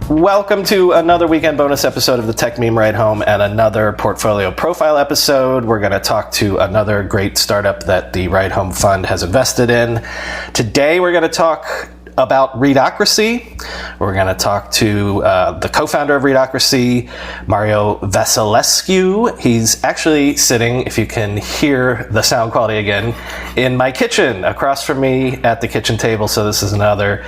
Welcome to another weekend bonus episode of the Techmeme Ride Home and another portfolio profile episode. We're going to talk to another great startup that the Ride Home Fund has invested in. Today we're going to talk about Readocracy. We're going to talk to the co-founder of Readocracy, Mario Vasilescu. He's actually sitting, if you can hear the sound quality again, in my kitchen across from me at the kitchen table. So this is another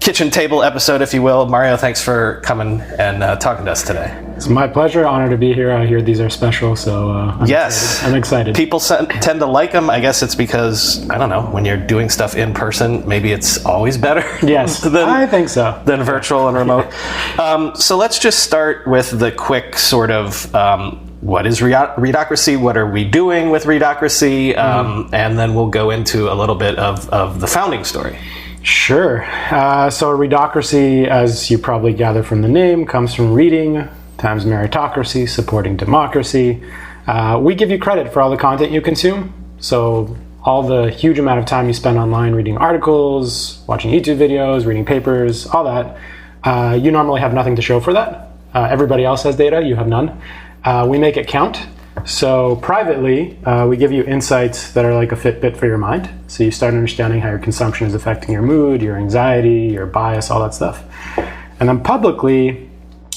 kitchen table episode, if you will. Mario, thanks for coming and talking to us today. It's my pleasure. Honor to be here. I hear these are special, so I'm excited. People tend to like them. I guess it's because, I don't know, when you're doing stuff in person, maybe it's always better. Yes, I think so. Than virtual and remote. So let's just start with the quick sort of what is Readocracy? What are we doing with Readocracy? And then we'll go into a little bit of the founding story. Sure. So Readocracy, as you probably gather from the name, comes from reading times meritocracy, supporting democracy. We give you credit for all the content you consume. So all the huge amount of time you spend online reading articles, watching YouTube videos, reading papers, all that, you normally have nothing to show for that. Everybody else has data, you have none. We make it count. So privately, we give you insights that are like a Fitbit for your mind. So you start understanding how your consumption is affecting your mood, your anxiety, your bias, all that stuff. And then publicly,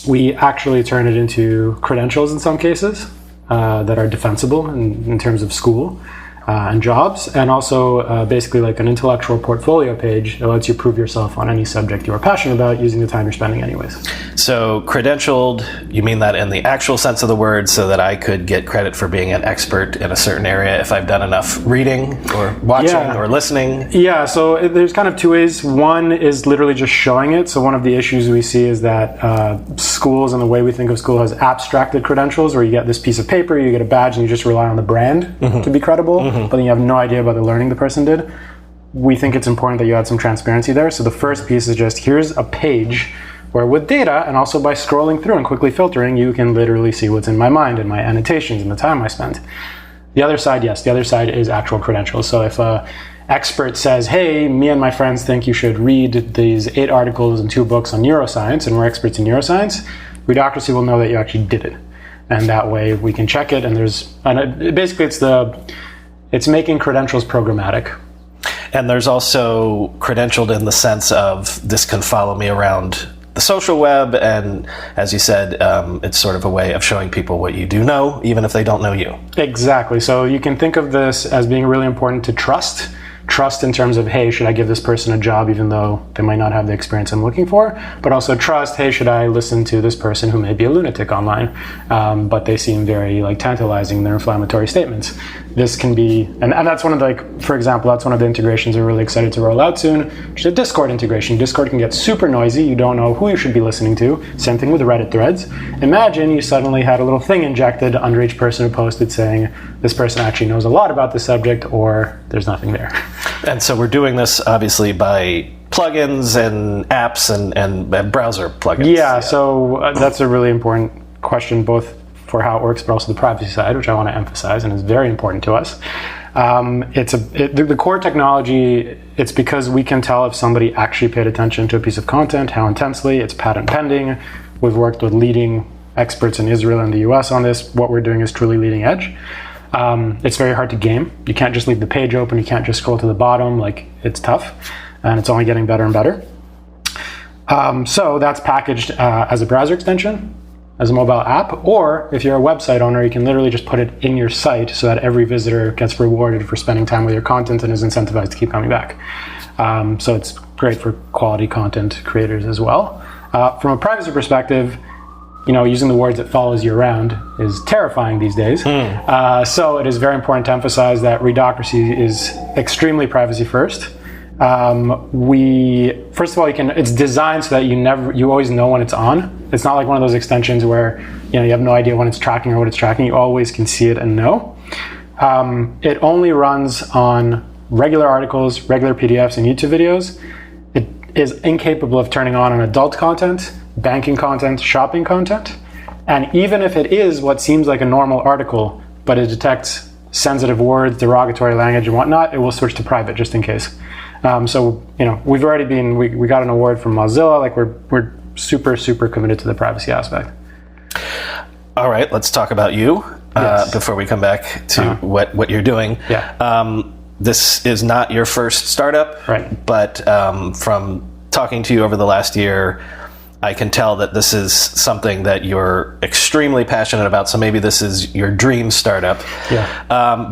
we actually turn it into credentials in some cases that are defensible in terms of school and jobs, and also basically like an intellectual portfolio page that lets you prove yourself on any subject you are passionate about using the time you're spending anyways. So credentialed, you mean that in the actual sense of the word, so that I could get credit for being an expert in a certain area if I've done enough reading or watching or listening? Yeah, so there's kind of two ways. One is literally just showing it. So one of the issues we see is that schools and the way we think of school has abstracted credentials, where you get this piece of paper, you get a badge, and you just rely on the brand to be credible, but then you have no idea about the learning the person did. We think it's important that you add some transparency there. So the first piece is just, here's a page where with data, and also by scrolling through and quickly filtering, you can literally see what's in my mind and my annotations and the time I spent. The other side, yes, the other side is actual credentials. So if an expert says, hey, me and my friends think you should read these 8 articles and 2 books on neuroscience, and we're experts in neuroscience, Readocracy will know that you actually did it. And that way we can check it, and basically it's making credentials programmatic. And there's also credentialed in the sense of this can follow me around the social web, and as you said, it's sort of a way of showing people what you do know, even if they don't know you. Exactly. So you can think of this as being really important to trust. Trust in terms of, hey, should I give this person a job even though they might not have the experience I'm looking for? But also trust, hey, should I listen to this person who may be a lunatic online, but they seem very tantalizing in their inflammatory statements. This can be, and that's one of for example, that's one of the integrations we're really excited to roll out soon, which is a Discord integration. Discord can get super noisy. You don't know who you should be listening to. Same thing with Reddit threads. Imagine you suddenly had a little thing injected under each person who posted saying, this person actually knows a lot about the subject, or there's nothing there. And so we're doing this obviously by plugins and apps and browser plugins. Yeah, so that's a really important question, both for how it works, but also the privacy side, which I want to emphasize and is very important to us. The core technology, it's because we can tell if somebody actually paid attention to a piece of content, how intensely. It's patent pending. We've worked with leading experts in Israel and the US on this. What we're doing is truly leading edge. It's very hard to game. You can't just leave the page open. You can't just scroll to the bottom. It's tough, and it's only getting better and better. So that's packaged as a browser extension, as a mobile app, or if you're a website owner, you can literally just put it in your site so that every visitor gets rewarded for spending time with your content and is incentivized to keep coming back. So it's great for quality content creators as well. From a privacy perspective, using the words "it follows you around" is terrifying these days. So it is very important to emphasize that Readocracy is extremely privacy first. First of all, it's designed so that you always know when it's on. It's not like one of those extensions where you have no idea when it's tracking or what it's tracking. You always can see it and know. It only runs on regular articles, regular PDFs, and YouTube videos. It is incapable of turning on adult content, banking content, shopping content. And even if it is what seems like a normal article, but it detects sensitive words, derogatory language, and whatnot, it will switch to private just in case. So we've already we got an award from Mozilla. We're super, super committed to the privacy aspect. All right, let's talk about you Yes. before we come back to what you're doing. Yeah. This is not your first startup, Right. but from talking to you over the last year, I can tell that this is something that you're extremely passionate about. So maybe this is your dream startup. Yeah.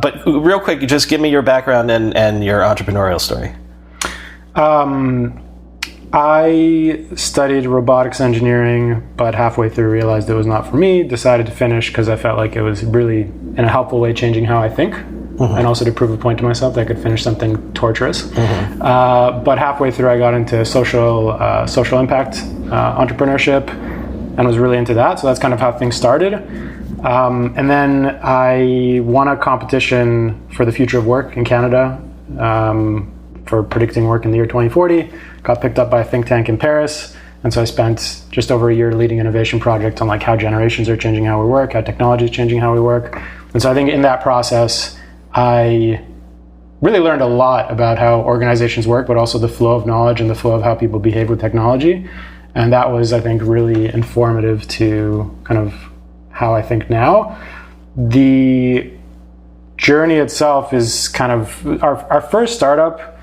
But real quick, just give me your background and your entrepreneurial story. I studied robotics engineering, but halfway through realized it was not for me. Decided to finish because I felt like it was really, in a helpful way, changing how I think. And also to prove a point to myself that I could finish something torturous. But halfway through, I got into social impact entrepreneurship and was really into that. So that's kind of how things started. And then I won a competition for the future of work in Canada for predicting work in the year 2040. Got picked up by a think tank in Paris. And so I spent just over a year leading an innovation project on like how generations are changing how we work, how technology is changing how we work. And so I think in that process, I really learned a lot about how organizations work, but also the flow of knowledge and the flow of how people behave with technology. And that was, I think, really informative to kind of how I think now. The journey itself is kind of, our first startup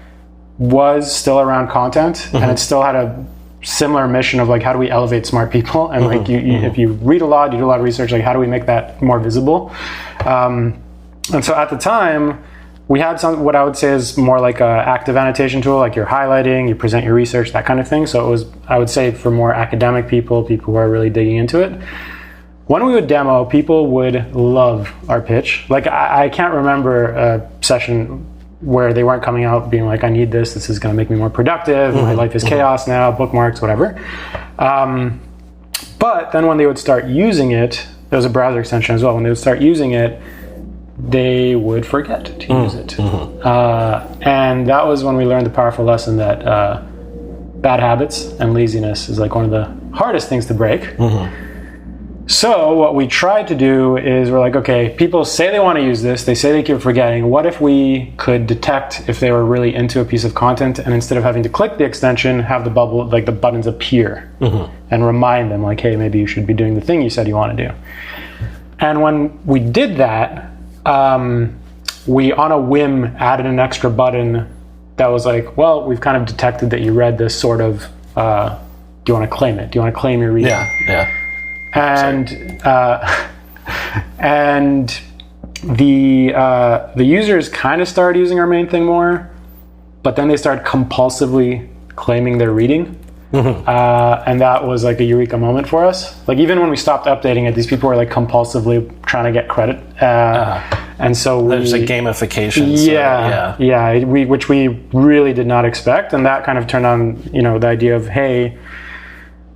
was still around content, and it still had a similar mission of like, how do we elevate smart people? And like, if you read a lot, you do a lot of research, like how do we make that more visible? And so at the time, we had what I would say is more like an active annotation tool, like you're highlighting, you present your research, that kind of thing. So it was, I would say, for more academic people who are really digging into it. When we would demo, people would love our pitch. Like I can't remember a session where they weren't coming out being like, I need this is going to make me more productive, my life is chaos now, bookmarks, whatever. But then when they would start using it, there was a browser extension as well, when they would start using it, they would forget to use it. And that was when we learned the powerful lesson that bad habits and laziness is like one of the hardest things to break. So what we tried to do is we're like, okay, people say they want to use this, they say they keep forgetting. What if we could detect if they were really into a piece of content, and instead of having to click the extension, have the bubble, like the buttons appear and remind them like, hey, maybe you should be doing the thing you said you want to do. And when we did that, we on a whim added an extra button that was like, well, we've kind of detected that you read this sort of, do you want to claim it? Do you want to claim your reading? Yeah. And and the users kind of started using our main thing more, but then they started compulsively claiming their reading. And that was like a eureka moment for us. Like even when we stopped updating it, these people were like compulsively trying to get credit. And so there's a gamification. Which we really did not expect. And that kind of turned on, the idea of, hey,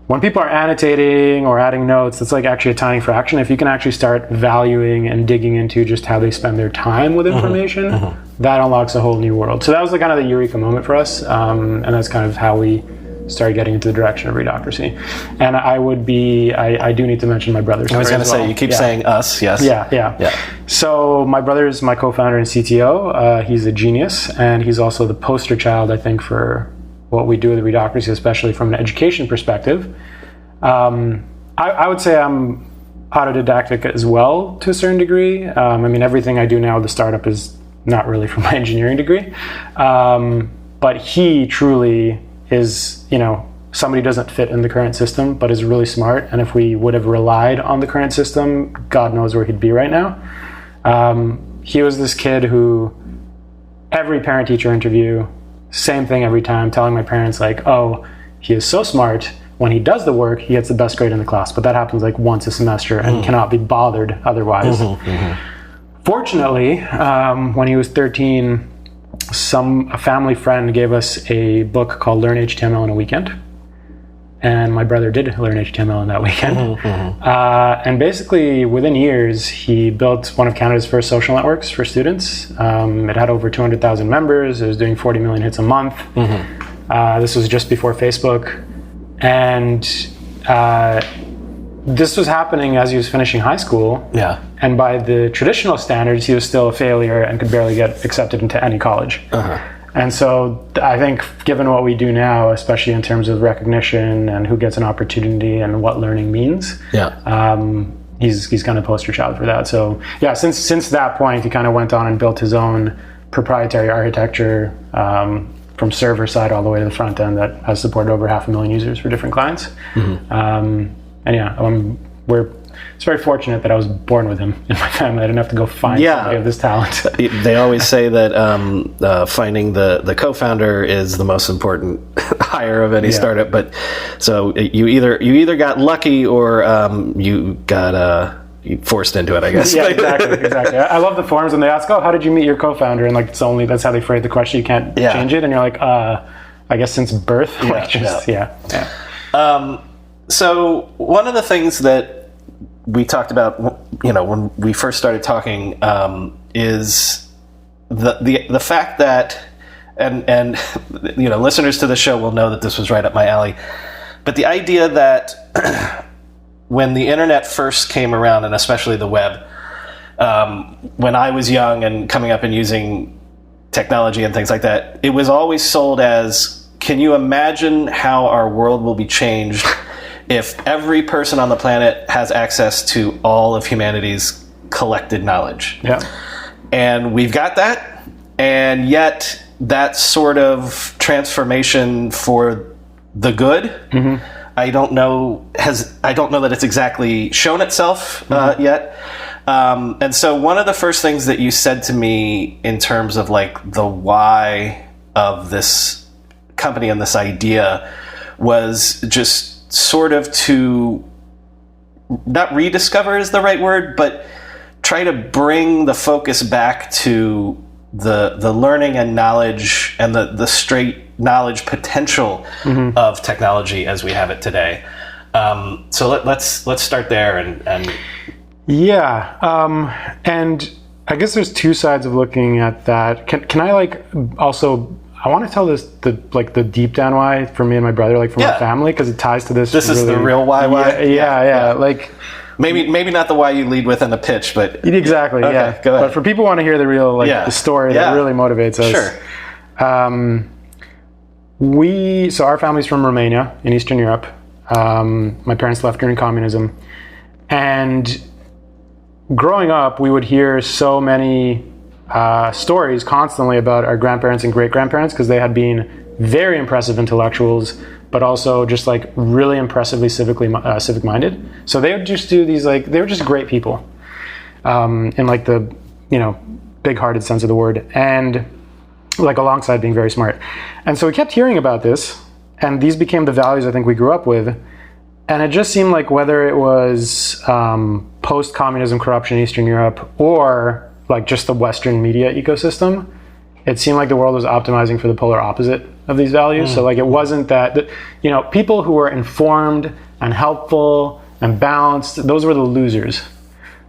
when people are annotating or adding notes, it's like actually a tiny fraction. If you can actually start valuing and digging into just how they spend their time with information, that unlocks a whole new world. So that was the kind of the eureka moment for us. And that's kind of how we started getting into the direction of Readocracy. And I do need to mention my brother's. I was going to say, you keep saying us, yes. Yeah. So my brother is my co-founder and CTO. He's a genius, and he's also the poster child, I think, for what we do with Readocracy, especially from an education perspective. I would say I'm autodidactic as well to a certain degree. I mean, everything I do now with the startup is not really from my engineering degree. But he truly is, somebody who doesn't fit in the current system, but is really smart. And if we would have relied on the current system, God knows where he'd be right now. He was this kid who every parent-teacher interview, same thing every time, telling my parents like, oh, he is so smart. When he does the work, he gets the best grade in the class. But that happens like once a semester and cannot be bothered otherwise. Fortunately, when he was 13, a family friend gave us a book called Learn HTML in a Weekend. And my brother did learn HTML in that weekend. And basically, within years, he built one of Canada's first social networks for students. It had over 200,000 members. It was doing 40 million hits a month. This was just before Facebook. And this was happening as he was finishing high school. Yeah. And by the traditional standards, he was still a failure and could barely get accepted into any college. And so I think given what we do now, especially in terms of recognition and who gets an opportunity and what learning means, he's kind of poster child for that. So yeah, since that point, he kind of went on and built his own proprietary architecture from server side all the way to the front end that has supported over 500,000 users for different clients. And yeah, it's very fortunate that I was born with him in my family. I didn't have to go find somebody of this talent. They always say that finding the co-founder is the most important hire of any startup. But so you either got lucky or you got forced into it, I guess. Yeah, exactly. I love the forums when they ask, "Oh, how did you meet your co-founder?" And like that's how they phrase the question. You can't change it, and you're like, "I guess since birth." So one of the things that we talked about, when we first started talking, is the fact that, and listeners to the show will know that this was right up my alley, but the idea that when the internet first came around, and especially the web, when I was young and coming up and using technology and things like that, it was always sold as, can you imagine how our world will be changed if every person on the planet has access to all of humanity's collected knowledge? Yeah. And we've got that, and yet that sort of transformation for the good, I don't know that it's exactly shown itself yet. And so one of the first things that you said to me in terms of like the why of this company and this idea was just sort of to not rediscover is the right word, but try to bring the focus back to the learning and knowledge and the straight knowledge potential of technology as we have it today. So let's start there and and I guess there's two sides of looking at that. Can I also, I want to tell the deep down why for me and my brother, from our family, because it ties to this. This is the real why. Yeah. Like maybe not the why you lead with in the pitch, but exactly. Okay, yeah. Go ahead. But for people who want to hear the real the story that really motivates us. Sure. So our family's from Romania in Eastern Europe. My parents left during communism, and growing up, we would hear so many stories constantly about our grandparents and great-grandparents, because they had been very impressive intellectuals, but also just really impressively civic-minded. So they would just do these they were just great people, in the big-hearted sense of the word, and alongside being very smart. And so we kept hearing about this, and these became the values I think we grew up with. And it just seemed like whether it was post-communism corruption in Eastern Europe or just the Western media ecosystem, it seemed like the world was optimizing for the polar opposite of these values. So it wasn't that, people who were informed and helpful and balanced, those were the losers.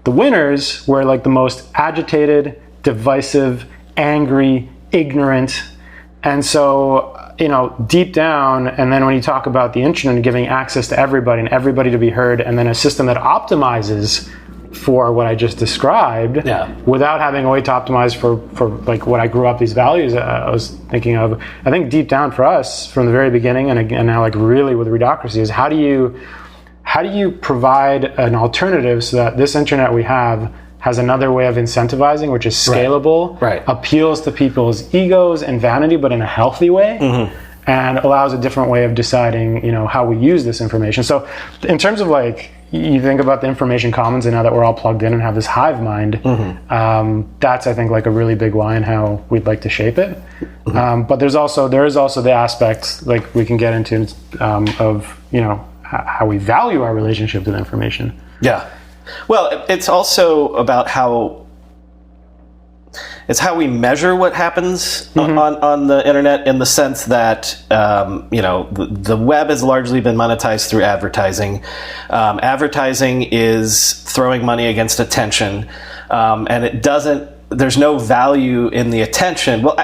The winners were the most agitated, divisive, angry, ignorant. And so, deep down, and then when you talk about the internet and giving access to everybody and everybody to be heard, and then a system that optimizes for what I just described, without having a way to optimize for what I grew up, these values I was thinking of. I think deep down for us from the very beginning, and now really with Readocracy, is how do you provide an alternative so that this internet we have has another way of incentivizing, which is scalable, appeals to people's egos and vanity, but in a healthy way, and allows a different way of deciding, how we use this information. So in terms of you think about the information commons, and now that we're all plugged in and have this hive mind, that's I think a really big why in how we'd like to shape it. But there is also the aspects we can get into of how we value our relationship to the information. Yeah. Well, it's also about how we measure what happens on the internet, in the sense that the web has largely been monetized through advertising. Advertising is throwing money against attention, and there's no value in the attention. Well,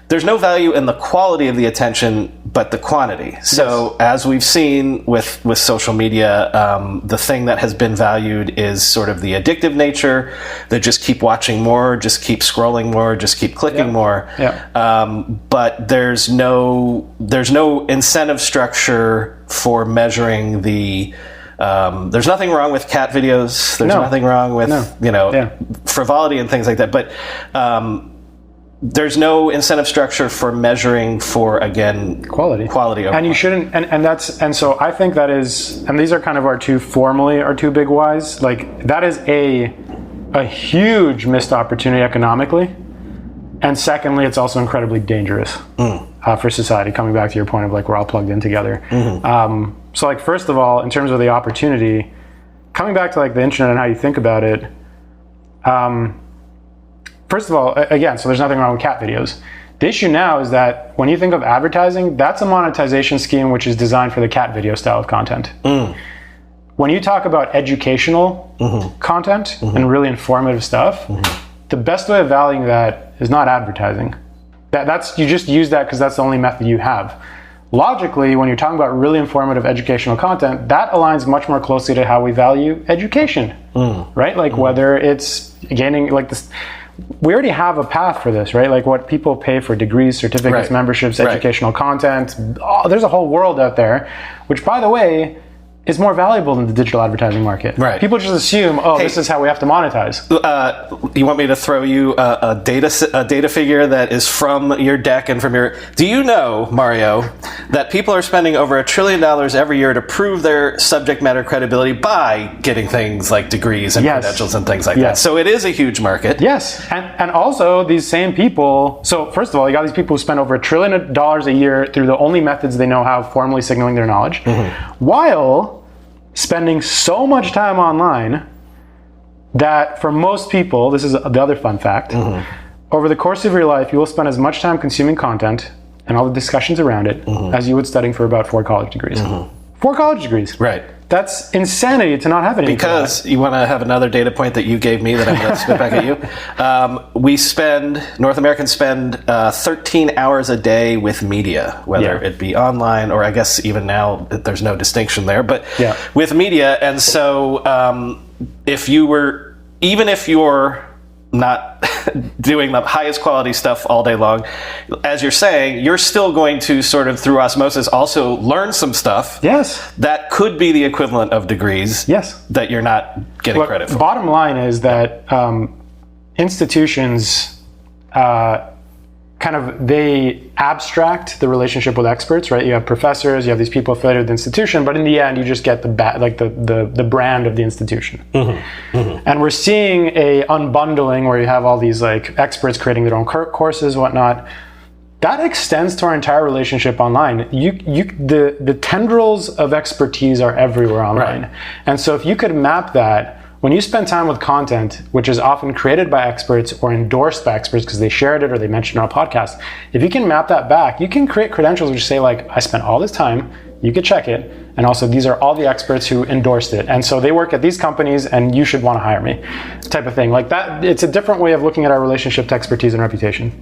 there's no value in the quality of the attention, but the quantity. So as we've seen with social media, the thing that has been valued is sort of the addictive nature, that just keep watching more, just keep scrolling more, just keep clicking more. But there's no incentive structure for measuring the there's nothing wrong with cat videos. There's nothing wrong with frivolity and things like that. But there's no incentive structure for measuring for, again, quality over and you shouldn't, and so I think that is, and these are kind of our two big whys. Like, that is a huge missed opportunity economically, and secondly, it's also incredibly dangerous for society, coming back to your point of like we're all plugged in together. So like, first of all, in terms of the opportunity, coming back to like the internet and how you think about it, first of all, again, so there's nothing wrong with cat videos. The issue now is that when you think of advertising, that's a monetization scheme which is designed for the cat video style of content. When you talk about educational content and really informative stuff, the best way of valuing that is not advertising. That's you just use that because that's the only method you have. Logically, when you're talking about really informative educational content, that aligns much more closely to how we value education, right? Like whether it's gaining like this. We already have a path for this, right? Like what people pay for degrees, certificates, memberships, educational content. Oh, there's a whole world out there, which, by the way, is more valuable than the digital advertising market. People just assume, this is how we have to monetize. You want me to throw you a data figure that is from your deck and from your... Do you know, Mario, that people are spending over $1 trillion every year to prove their subject matter credibility by getting things like degrees and credentials and things like that? So it is a huge market. And also these same people... So first of all, you got these people who spend over $1 trillion a year through the only methods they know how of formally signaling their knowledge, while spending so much time online that for most people, this is the other fun fact, over the course of your life, you will spend as much time consuming content and all the discussions around it as you would studying for about 4 college degrees. 4 college degrees. That's insanity to not have any. Because you want to have another data point that you gave me that I'm going to spit back at you. North Americans spend 13 hours a day with media, whether it be online or I guess even now there's no distinction there, but with media. And so even if you're not doing the highest quality stuff all day long, as you're saying, you're still going to sort of through osmosis also learn some stuff that could be the equivalent of degrees that you're not getting credit for. Bottom line is that institutions they abstract the relationship with experts, right? You have professors, you have these people affiliated with the institution, but in the end, you just get the brand of the institution. And we're seeing a unbundling where you have all these like experts creating their own courses, whatnot. That extends to our entire relationship online. The tendrils of expertise are everywhere online, and so if you could map that. When you spend time with content, which is often created by experts or endorsed by experts because they shared it or they mentioned it on our podcast, if you can map that back, you can create credentials which say like, I spent all this time, you could check it, and also these are all the experts who endorsed it. And so they work at these companies and you should want to hire me, type of thing. Like that, it's a different way of looking at our relationship to expertise and reputation.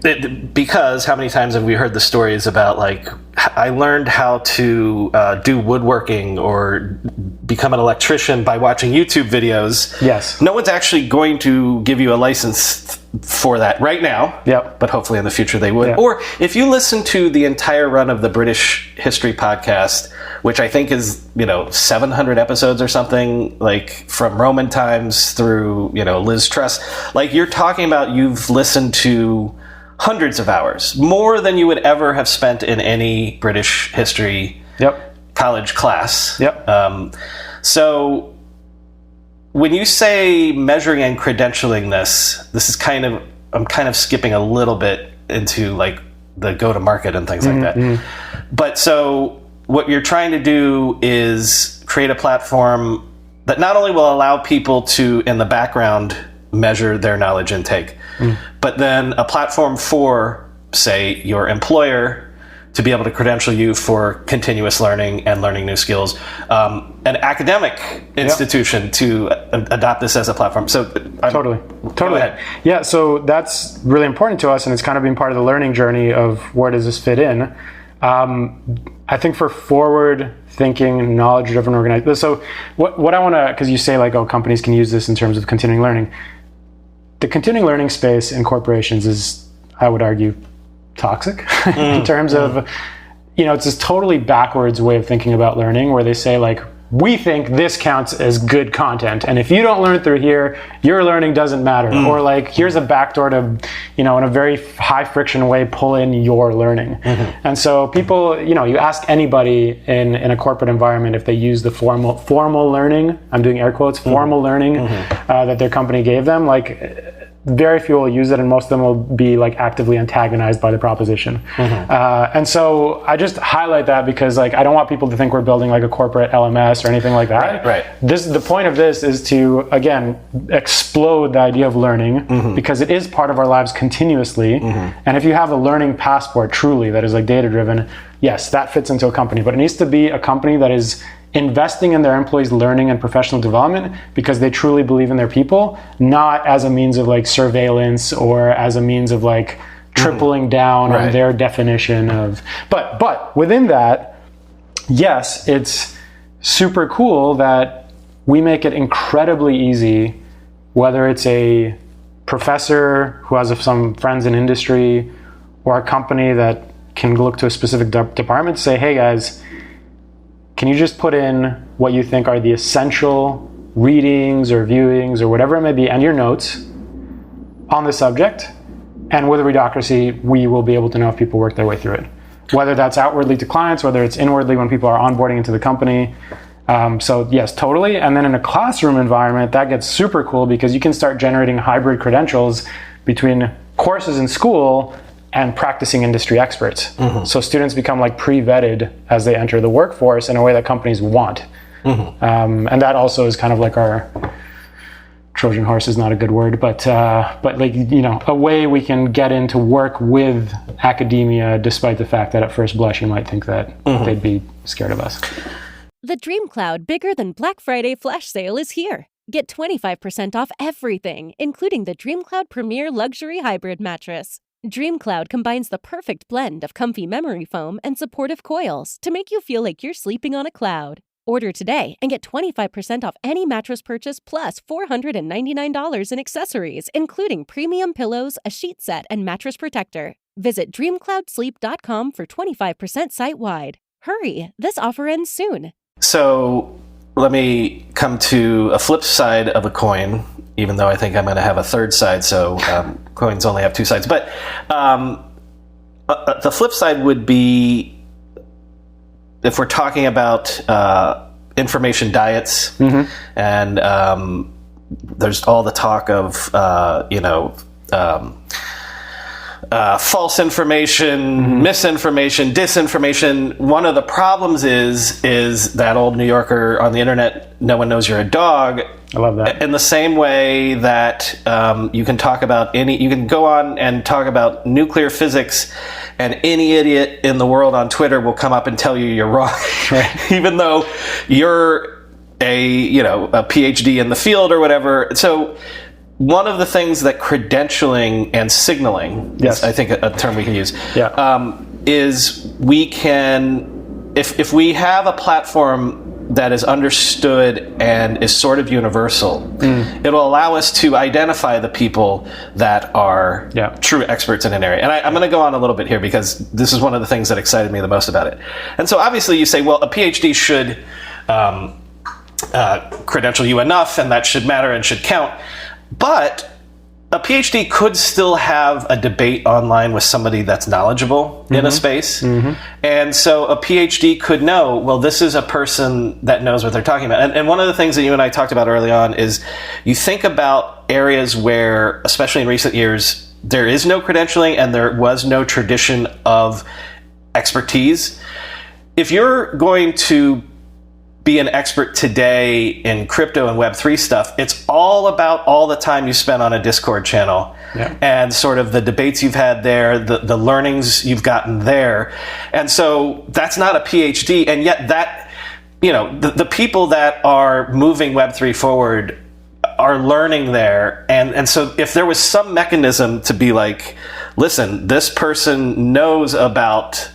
Because how many times have we heard the stories about like, I learned how to do woodworking or become an electrician by watching YouTube videos. No one's actually going to give you a license for that right now. But hopefully in the future they would. Or if you listen to the entire run of the British History podcast, which I think is, 700 episodes or something, like from Roman times through, Liz Truss, like you're talking about, you've listened to hundreds of hours, more than you would ever have spent in any British history college class. So when you say measuring and credentialing this is I'm kind of skipping a little bit into like the go-to-market and things like that. But so what you're trying to do is create a platform that not only will allow people to, in the background, measure their knowledge intake, but then a platform for, say, your employer to be able to credential you for continuous learning and learning new skills, an academic institution to adopt this as a platform. So totally. Yeah, so that's really important to us, and it's kind of been part of the learning journey of where does this fit in. I think for forward-thinking, knowledge-driven organizations. So what I want to, because you say like, oh, companies can use this in terms of continuing learning. The continuing learning space in corporations is, I would argue, toxic in terms of, it's this totally backwards way of thinking about learning where they say like, we think this counts as good content, and if you don't learn through here, your learning doesn't matter. Or like, here's a backdoor to, in a very high friction way, pull in your learning. And so people, you ask anybody in a corporate environment if they use the formal learning, I'm doing air quotes, formal learning that their company gave them, like very few will use it, and most of them will be like actively antagonized by the proposition. And so I just highlight that because like I don't want people to think we're building like a corporate LMS or anything like that. Right. The point of this is to again explode the idea of learning because it is part of our lives continuously. And if you have a learning passport truly that is like data driven, yes, that fits into a company, but it needs to be a company that is investing in their employees' learning and professional development because they truly believe in their people, not as a means of like surveillance or as a means of like tripling down on their definition of, but within that, yes, it's super cool that we make it incredibly easy, whether it's a professor who has some friends in industry or a company that can look to a specific department to say, hey guys, can you just put in what you think are the essential readings or viewings or whatever it may be and your notes on the subject? And with Readocracy, we will be able to know if people work their way through it. Whether that's outwardly to clients, whether it's inwardly when people are onboarding into the company. So yes, totally. And then in a classroom environment, that gets super cool because you can start generating hybrid credentials between courses in school and practicing industry experts. So students become like pre-vetted as they enter the workforce in a way that companies want. And that also is kind of like our Trojan horse is not a good word, but like, a way we can get in to work with academia despite the fact that at first blush you might think that they'd be scared of us. The Dream Cloud Bigger Than Black Friday flash sale is here. Get 25% off everything, including the Dream Cloud Premier Luxury Hybrid Mattress. Dream Cloud combines the perfect blend of comfy memory foam and supportive coils to make you feel like you're sleeping on a cloud. Order today and get 25% off any mattress purchase plus $499 in accessories, including premium pillows, a sheet set, and mattress protector. Visit dreamcloudsleep.com for 25% site-wide. Hurry, this offer ends soon. So let me come to a flip side of a coin, even though I think I'm going to have a third side, so coins only have two sides. But the flip side would be if we're talking about information diets, and there's all the talk of, false information, misinformation, disinformation. One of the problems is that old New Yorker on the internet, no one knows you're a dog. I love that. In the same way that you can talk about you can go on and talk about nuclear physics, and any idiot in the world on Twitter will come up and tell you you're wrong, even though you're a PhD in the field or whatever. So one of the things that credentialing and signaling, is, I think a term we can use, is we can, if we have a platform that is understood and is sort of universal, it'll allow us to identify the people that are true experts in an area. And I'm going to go on a little bit here because this is one of the things that excited me the most about it. And so obviously you say, well, a PhD should credential you enough, and that should matter and should count. But a PhD could still have a debate online with somebody that's knowledgeable in a space. And so a PhD could know, well, this is a person that knows what they're talking about. And one of the things that you and I talked about early on is you think about areas where, especially in recent years, there is no credentialing and there was no tradition of expertise. If you're going to be an expert today in crypto and Web3 stuff, it's all about all the time you spent on a Discord channel and sort of the debates you've had there, the learnings you've gotten there. And so that's not a PhD. And yet that, the people that are moving Web3 forward are learning there. And so if there was some mechanism to be like, listen, this person knows about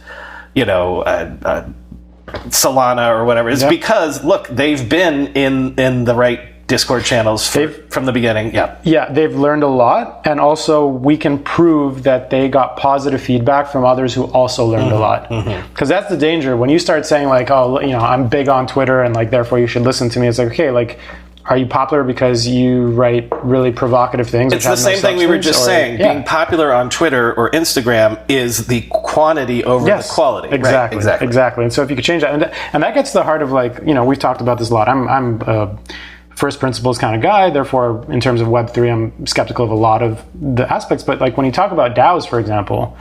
Solana or whatever. It's because, look, they've been in the right Discord channels from the beginning. Yeah, they've learned a lot, and also we can prove that they got positive feedback from others who also learned a lot. Because that's the danger when you start saying like, oh, I'm big on Twitter and like therefore you should listen to me. It's like, okay, like, are you popular because you write really provocative things? It's the same thing we were just saying. Being popular on Twitter or Instagram is the quantity over the quality. Exactly. Right? Exactly. And so if you could change that, and that gets to the heart of like, we've talked about this a lot. I'm a first principles kind of guy. Therefore, in terms of Web3, I'm skeptical of a lot of the aspects. But like when you talk about DAOs, for example,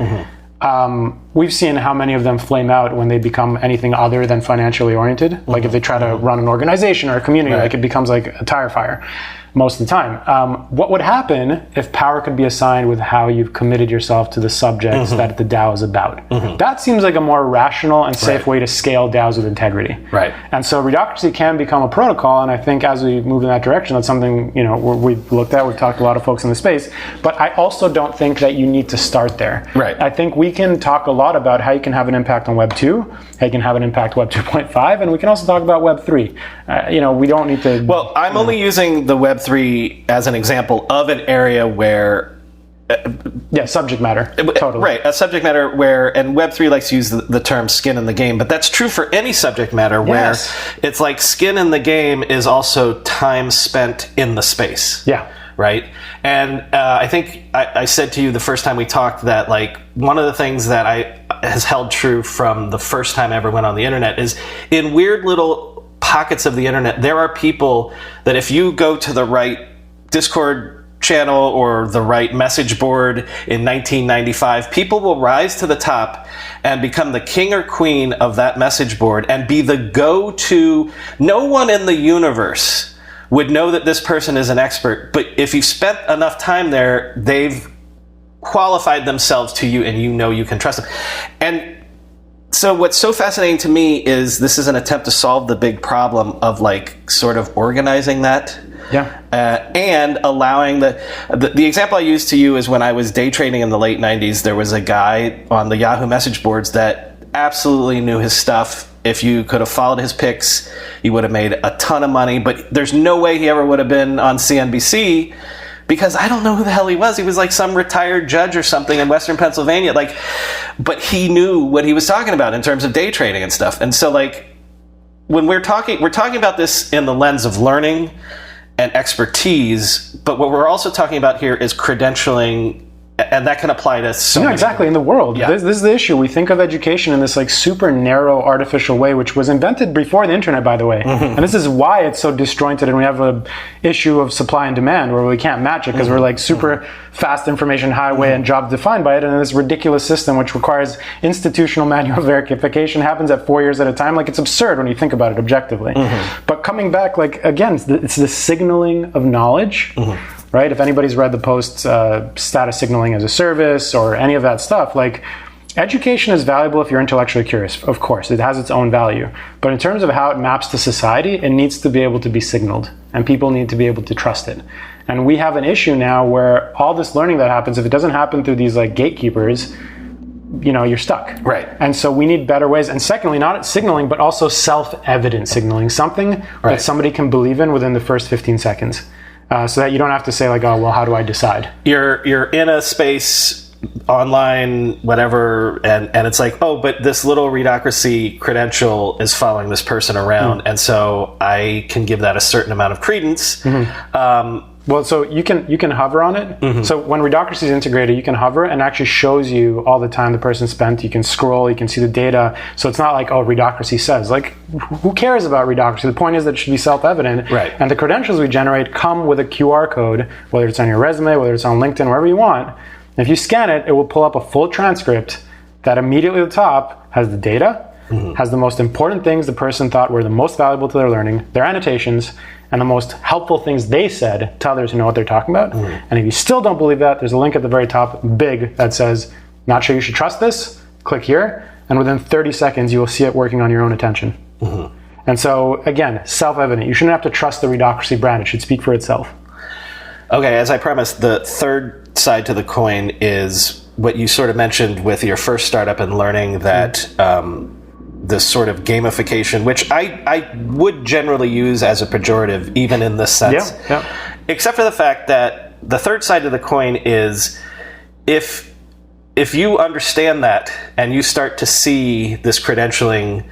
we've seen how many of them flame out when they become anything other than financially oriented. Like if they try to run an organization or a community, like it becomes like a tire fire most of the time. What would happen if power could be assigned with how you've committed yourself to the subjects that the DAO is about? That seems like a more rational and safe way to scale DAOs with integrity. Right. And so Readocracy can become a protocol, and I think as we move in that direction, that's something we've looked at. We've talked to a lot of folks in the space, but I also don't think that you need to start there. Right. I think we can talk a lot about how you can have an impact on Web 2, how you can have an impact Web 2.5, and we can also talk about Web 3. We don't need to... Well, I'm only using the Web 3 as an example of an area where... subject matter. Totally. Right, a subject matter where... And Web 3 likes to use the term skin in the game, but that's true for any subject matter where it's like skin in the game is also time spent in the space. Yeah. Right? And I think I said to you the first time we talked that like one of the things that has held true from the first time I ever went on the internet is in weird little pockets of the internet, there are people that if you go to the right Discord channel or the right message board in 1995, people will rise to the top and become the king or queen of that message board and be the go-to. No one in the universe would know that this person is an expert, but if you've spent enough time there, they've qualified themselves to you and you can trust them. And so what's so fascinating to me is this is an attempt to solve the big problem of like sort of organizing that. And allowing the example I used to you is when I was day trading in the late 90s, there was a guy on the Yahoo message boards that absolutely knew his stuff. If you could have followed his picks, he would have made a ton of money, but there's no way he ever would have been on CNBC because I don't know who the hell he was. He was like some retired judge or something in Western Pennsylvania. But he knew what he was talking about in terms of day trading and stuff. And so like when we're talking about this in the lens of learning and expertise, but what we're also talking about here is credentialing, and that can apply to so many exactly in the world. This is the issue. We think of education in this like super narrow artificial way, which was invented before the internet, by the way. And this is why it's so disjointed, and we have an issue of supply and demand where we can't match it because we're like super fast information highway and job defined by it, and this ridiculous system which requires institutional manual verification happens at 4 years at a time. Like it's absurd when you think about it objectively. But coming back, like again, it's the signaling of knowledge. Right? If anybody's read the posts, status signaling as a service or any of that stuff, like education is valuable if you're intellectually curious. Of course, it has its own value. But in terms of how it maps to society, it needs to be able to be signaled and people need to be able to trust it. And we have an issue now where all this learning that happens, if it doesn't happen through these like gatekeepers, you're stuck. Right. And so we need better ways. And secondly, not signaling, but also self-evident signaling, something that somebody can believe in within the first 15 seconds. So that you don't have to say like, oh, well, how do I decide? You're in a space online, whatever, and it's like, oh, but this little Readocracy credential is following this person around, and so I can give that a certain amount of credence. Well, so you can hover on it. So when Readocracy is integrated, you can hover and it actually shows you all the time the person spent. You can scroll, you can see the data. So it's not like, oh, Readocracy says. Like, who cares about Readocracy? The point is that it should be self-evident. Right. And the credentials we generate come with a QR code, whether it's on your resume, whether it's on LinkedIn, wherever you want. And if you scan it, it will pull up a full transcript that immediately at the top has the data, has the most important things the person thought were the most valuable to their learning, their annotations, and the most helpful things they said to others who know what they're talking about. And if you still don't believe that, there's a link at the very top, big, that says, not sure you should trust this? Click here, and within 30 seconds, you will see it working on your own attention. And so, again, self-evident. You shouldn't have to trust the Readocracy brand. It should speak for itself. Okay, as I promised, the third side to the coin is what you sort of mentioned with your first startup and learning that this sort of gamification, which I would generally use as a pejorative, even in this sense, except for the fact that the third side of the coin is if you understand that and you start to see this credentialing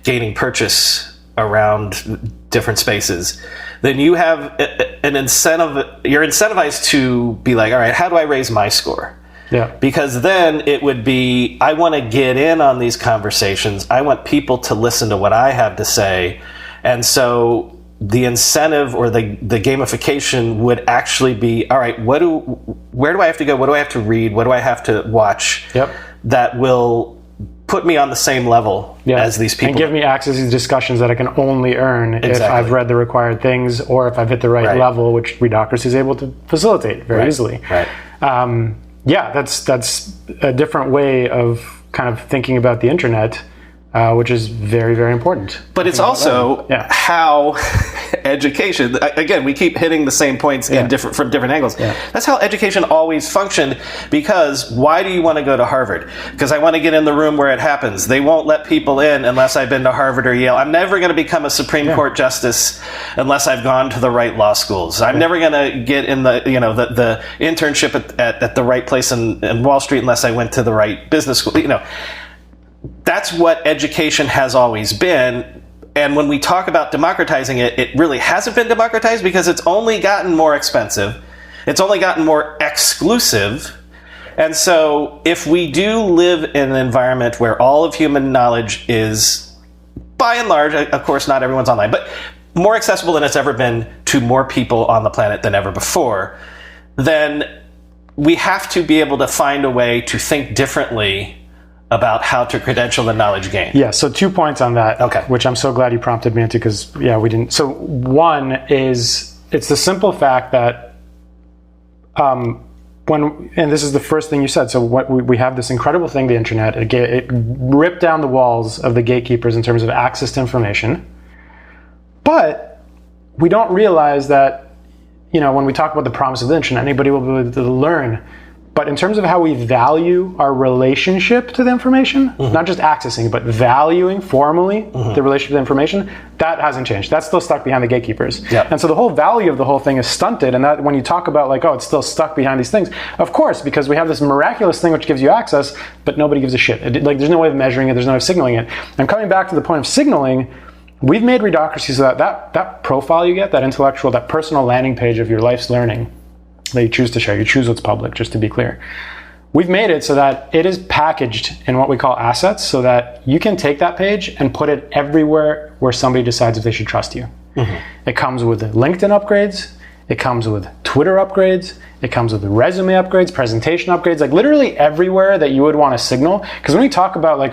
gaining purchase around different spaces, then you have an incentive. You're incentivized to be like, all right, how do I raise my score? Yeah. Because then it would be, I want to get in on these conversations. I want people to listen to what I have to say. And so the incentive or the gamification would actually be, all right, where do I have to go? What do I have to read? What do I have to watch that will put me on the same level as these people? And give me access to these discussions that I can only earn if I've read the required things or if I've hit the right level, which Readocracy is able to facilitate very easily. That's a different way of kind of thinking about the internet, which is very, very important. But it's also how education, again, we keep hitting the same points from different angles. That's how education always functioned, because why do you want to go to Harvard? Because I want to get in the room where it happens. They won't let people in unless I've been to Harvard or Yale. I'm never going to become a Supreme Court justice unless I've gone to the right law schools. I'm never going to get in the internship at the right place in Wall Street unless I went to the right business school. That's what education has always been. And when we talk about democratizing it, it really hasn't been democratized because it's only gotten more expensive. It's only gotten more exclusive. And so if we do live in an environment where all of human knowledge is, by and large, of course, not everyone's online, but more accessible than it's ever been to more people on the planet than ever before, then we have to be able to find a way to think differently about how to credential the knowledge gain. Yeah, so 2 points on that, which I'm so glad you prompted me into, because, we didn't. So one is, it's the simple fact that and this is the first thing you said, so what we have this incredible thing, the internet, it ripped down the walls of the gatekeepers in terms of access to information, but we don't realize that, when we talk about the promise of the internet, anybody will be able to learn. But in terms of how we value our relationship to the information, not just accessing, but valuing formally the relationship to the information, that hasn't changed. That's still stuck behind the gatekeepers. And so the whole value of the whole thing is stunted. And that when you talk about it's still stuck behind these things, of course, because we have this miraculous thing which gives you access, but nobody gives a shit. There's no way of measuring it. There's no way of signaling it. And coming back to the point of signaling, we've made Readocracy so that profile you get, that intellectual, that personal landing page of your life's learning, that you choose to share. You choose what's public, just to be clear. We've made it so that it is packaged in what we call assets, so that you can take that page and put it everywhere where somebody decides if they should trust you. It comes with LinkedIn upgrades. It comes with Twitter upgrades. It comes with resume upgrades, presentation upgrades, literally everywhere that you would want to signal. Because when we talk about I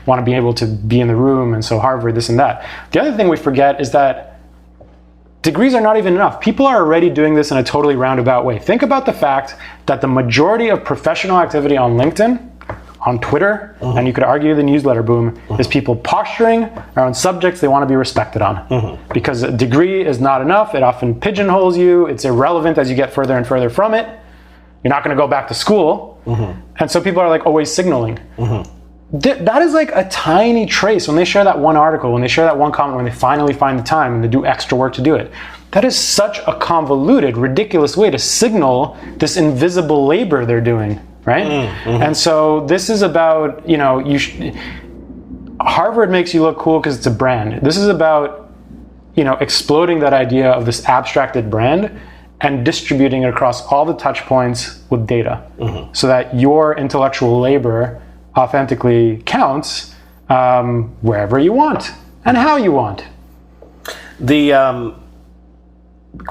want to be able to be in the room, and so Harvard, this and that. The other thing we forget is that degrees are not even enough. People are already doing this in a totally roundabout way. Think about the fact that the majority of professional activity on LinkedIn, on Twitter, and you could argue the newsletter boom, is people posturing around subjects they want to be respected on. Because a degree is not enough. It often pigeonholes you. It's irrelevant as you get further and further from it. You're not going to go back to school. And so people are always signaling. That is a tiny trace. When they share that one article, when they share that one comment, when they finally find the time and they do extra work to do it, that is such a convoluted, ridiculous way to signal this invisible labor they're doing, right? And so this is about, Harvard makes you look cool because it's a brand. This is about, exploding that idea of this abstracted brand and distributing it across all the touch points with data, so that your intellectual labor authentically counts wherever you want and how you want. The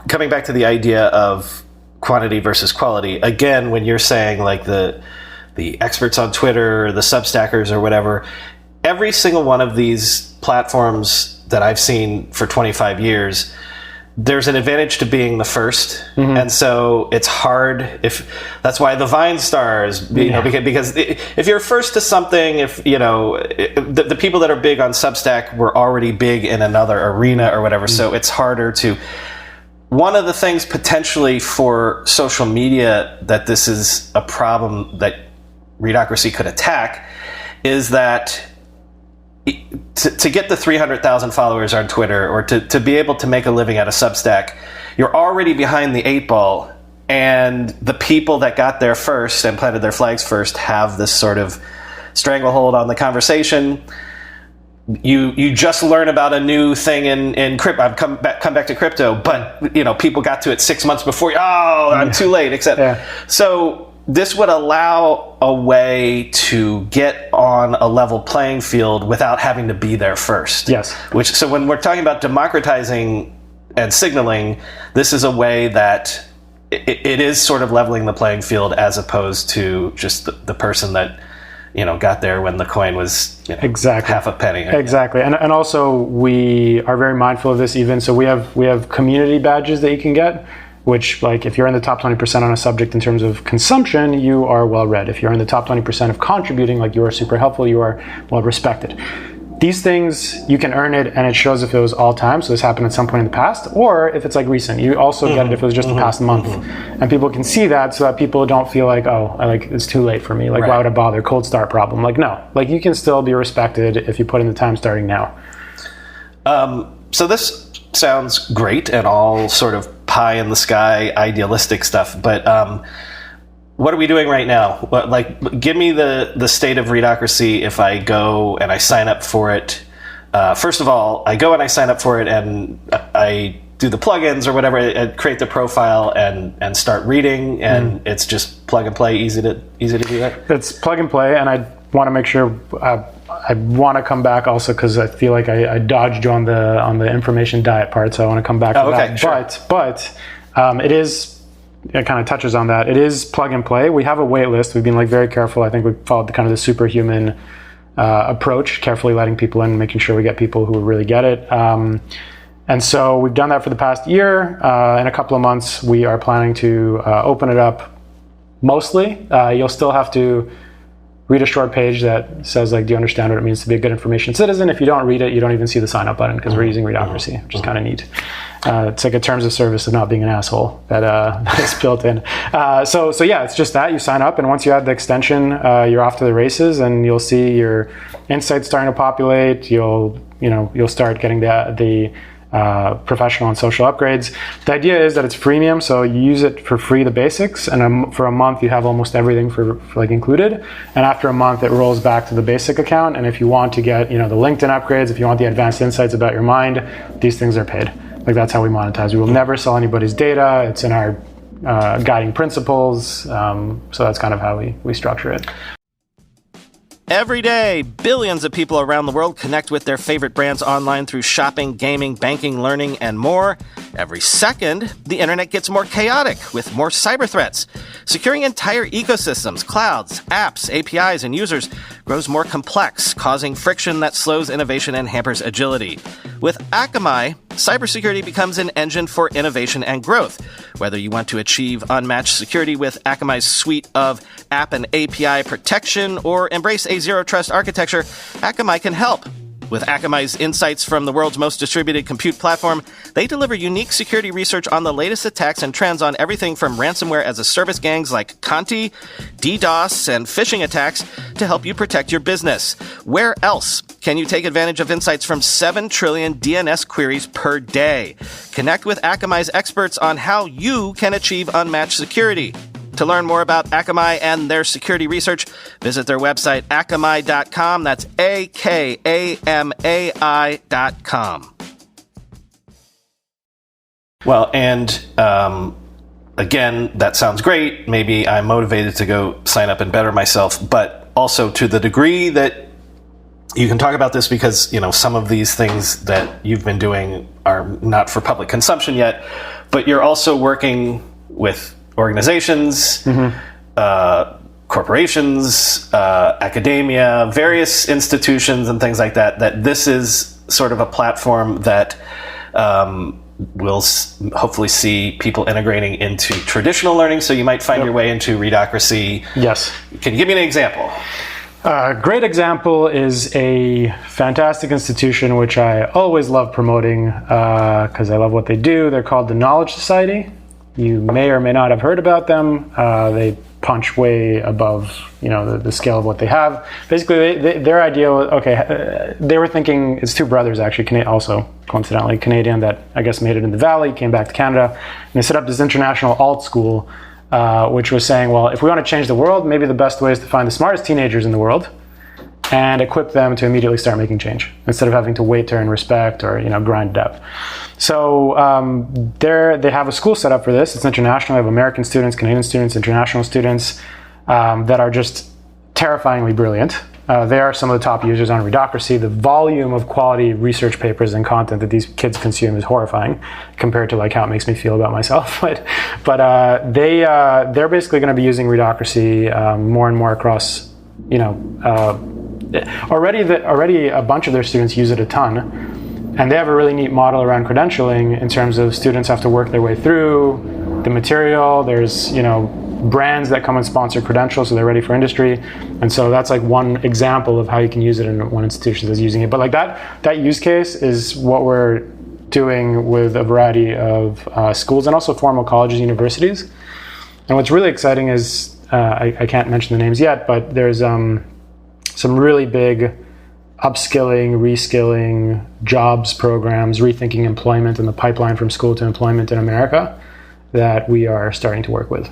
coming back to the idea of quantity versus quality, again, when you're saying the experts on Twitter, the Substackers or whatever, every single one of these platforms that I've seen for 25 years, there's an advantage to being the first, and so it's hard. That's why the Vine stars, because if you're first to something, the people that are big on Substack were already big in another arena or whatever, so it's harder to one of the things potentially for social media that this is a problem that Readocracy could attack is that to get the 300,000 followers on Twitter, or to be able to make a living at a Substack, you're already behind the 8 ball, and the people that got there first and planted their flags first have this sort of stranglehold on the conversation. You just learn about a new thing in crypto. I've come back to crypto, but people got to it 6 months before. Oh, I'm too late, etc. Yeah. So this would allow a way to get on a level playing field without having to be there first. Yes. So when we're talking about democratizing and signaling, this is a way that it is sort of leveling the playing field, as opposed to just the person that got there when the coin was exactly half a penny. Exactly. And also we are very mindful of this even. So we have community badges that you can get, which, like, if you're in the top 20% on a subject in terms of consumption, you are well read. If you're in the top 20% of contributing, like, you are super helpful, you are well respected. These things, you can earn it, and it shows if it was all time, so this happened at some point in the past, or if it's like recent. You also get it if it was just the past month. And people can see that, so that people don't feel like, it's too late for me. Like, why would I bother? Cold start problem. Like, no. Like, you can still be respected if you put in the time starting now. So this sounds great and all sort of pie in the sky idealistic stuff, but what are we doing right now? Give me the state of Readocracy if I go and I sign up for it. First of all, I go and I sign up for it, and I do the plugins or whatever, and create the profile and start reading, and it's just plug and play, easy to do that. It's plug and play, and I want to make sure I want to come back also because I feel like I dodged you on the information diet part, so I want to come back to that. Sure. But it is. It kind of touches on that. It is plug and play. We have a wait list. We've been very careful. I think we followed the superhuman approach, carefully letting people in, making sure we get people who really get it. And so we've done that for the past year. In a couple of months, we are planning to open it up mostly. You'll still have to read a short page that says, do you understand what it means to be a good information citizen? If you don't read it, you don't even see the sign up button because we're using Readocracy, which is kind of neat. It's like a terms of service of not being an asshole that is built in. So yeah, it's just that you sign up, and once you add the extension, you're off to the races, and you'll see your insights starting to populate. You'll start getting the professional and social upgrades. The idea is that it's freemium, so you use it for free, the basics, and for a month you have almost everything for included. And after a month, it rolls back to the basic account. And if you want to get the LinkedIn upgrades, if you want the advanced insights about your mind, these things are paid. That's how we monetize. We will never sell anybody's data. It's in our guiding principles. So that's kind of how we structure it. Every day, billions of people around the world connect with their favorite brands online through shopping, gaming, banking, learning, and more. Every second, the internet gets more chaotic with more cyber threats. Securing entire ecosystems, clouds, apps, APIs, and users grows more complex, causing friction that slows innovation and hampers agility. With Akamai, cybersecurity becomes an engine for innovation and growth. Whether you want to achieve unmatched security with Akamai's suite of app and API protection or embrace a zero-trust architecture, Akamai can help. With Akamai's insights from the world's most distributed compute platform, they deliver unique security research on the latest attacks and trends on everything from ransomware as a service gangs like Conti, DDoS, and phishing attacks to help you protect your business. Where else can you take advantage of insights from 7 trillion DNS queries per day? Connect with Akamai's experts on how you can achieve unmatched security. To learn more about Akamai and their security research, visit their website, akamai.com. That's AKAMAI.com. Well, and again, that sounds great. Maybe I'm motivated to go sign up and better myself, but also to the degree that you can talk about this, because some of these things that you've been doing are not for public consumption yet, but you're also working with organizations, corporations, academia, various institutions and things like that this is sort of a platform that we'll hopefully see people integrating into traditional learning. So you might find your way into Readocracy. Yes. Can you give me an example? A great example is a fantastic institution which I always love promoting because I love what they do. They're called the Knowledge Society. You may or may not have heard about them. They punch way above, the scale of what they have. Basically, their idea was, they were thinking, it's two brothers actually, also coincidentally Canadian, that I guess made it in the Valley, came back to Canada, and they set up this international alt school, which was saying, well, if we want to change the world, maybe the best way is to find the smartest teenagers in the world and equip them to immediately start making change instead of having to wait to earn respect or grind it out. So they have a school set up for this. It's international. They have American students, Canadian students, international students that are just terrifyingly brilliant. They are some of the top users on Readocracy. The volume of quality research papers and content that these kids consume is horrifying compared to how it makes me feel about myself. But they're basically going to be using Readocracy more and more across. Already a bunch of their students use it a ton, and they have a really neat model around credentialing in terms of students have to work their way through the material. There's brands that come and sponsor credentials, so they're ready for industry. And so that's one example of how you can use it in one institution that's using it. But that use case is what we're doing with a variety of schools and also formal colleges, universities. And what's really exciting is, I can't mention the names yet, but there's some really big upskilling, reskilling, jobs programs, rethinking employment and the pipeline from school to employment in America that we are starting to work with.